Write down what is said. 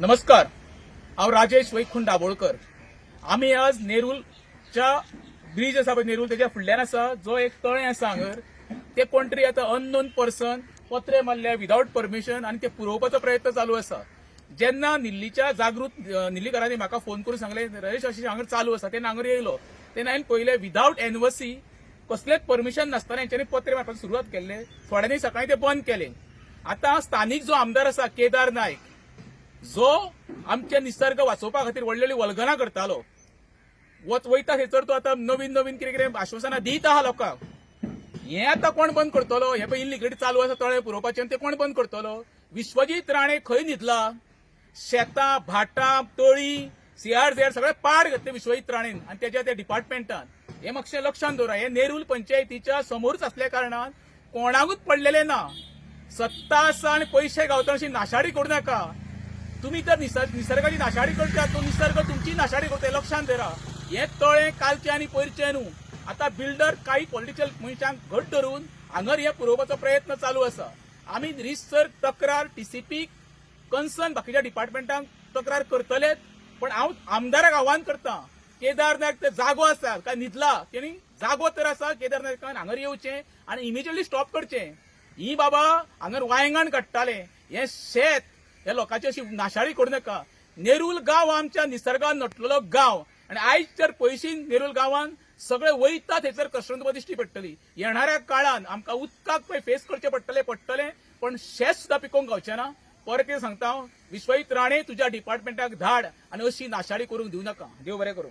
नमस्कार, हांव राजेश वैकुंठ दाबोळकर। आम्ही आज नेरूलच्या ब्रिज आसा पळय, नेरूल त्याच्या फुडल्यान आसा जो एक तळें आसा हांगर। ते कोण तरी आतां अननोन पर्सन पत्रे मारल्या विदाउट परमिशन आनी ते पुरोवपाचो प्रयत्न चालू आसा। जेन्ना निल्लीच्या जागृत निल्लीकरांनी म्हाका फोन करून सांगले राजेश अशें हांगर चालू आसा, तेन्ना हांगर येयलो। तेन्ना हांवें पळयलें विदाउट एनओसी कसलेच परमिशन नासतना हेंच्यांनी पत्रे मारपाक सुरवात केल्ले। थोड्यांनी सकाळीं ते बंद केले। आता स्थानिक जो आमदार आसा केदार नायक, जो आमचे निसर्ग वाचोवपा खातीर व्हडली वल्गना करतालो, वयता थंयसर तो आता नवीन नवीन कितें कितें आश्वासनां दीत आहा लोकांक। हे आता कोण बंद करतलो? हे पळय इल्लीगेडी चालू आसा तळे पुरोवपाचें, ते कोण बंद करतलो? विश्वजीत राणे खंय न्हिदला? शेतां, भाटां, तळी, CRZ सगळे पाड घातले विश्वजीत राणेन आनी तेच्या त्या डिपार्टमेंटान। हे मातशें लक्षांत दवरा, हे नेरूल पंचायतीच्या समोरच असल्या कारणान कोणाकूच पडलेले ना। सत्ता आसा आनी पयशे गावता अशी नाशाडी करूं नाका। तुम्ही तर निसर्गाची नाशाडी करता, तो निसर्ग तुमची नाशाडी करता, लक्षांत धरा। हे तळे कालचे आनी पयरचे न्हू। आता बिल्डर काही पॉलिटिकल मनशांक घट धरून हांगर हे पुरोवपाचो प्रयत्न चालू आसा। आमी रितसर तक्रार TCP कन्सर्न बाकीच्या डिपार्टमेंटांक तक्रार करतलेच, पण हांव आमदाराक आव्हान करता, केदार नायक ते जागो आसा काय न्हिदला? तेणी जागो तर आसा केदार नायकान हांगर येवचें आनी इमिजिएटली स्टॉप करचें। ही बाबा हांगर वायंगण काडटाले, हे शेत हे लोकांची अशी नाशाडी करूं नाका। नेरूल गांव आमच्या निसर्गान नटलेलो गांव आनी आयज जर पयशी नेरूल गांवान सगळे वयता थंयसर कश्टंतुका दिश्टी पडटली। येणाऱ्या काळान आमकां उदकाक पळय फेस करचें पडटलें, पण शेत सुद्दां पिकोवंक गावचें ना। परत कितें सांगता हांव, विश्वजीत राणे तुज्या डिपार्टमेंटाक धाड आनी अशी नाशाडी करूंक दिवं नाका। देव बरें करूं।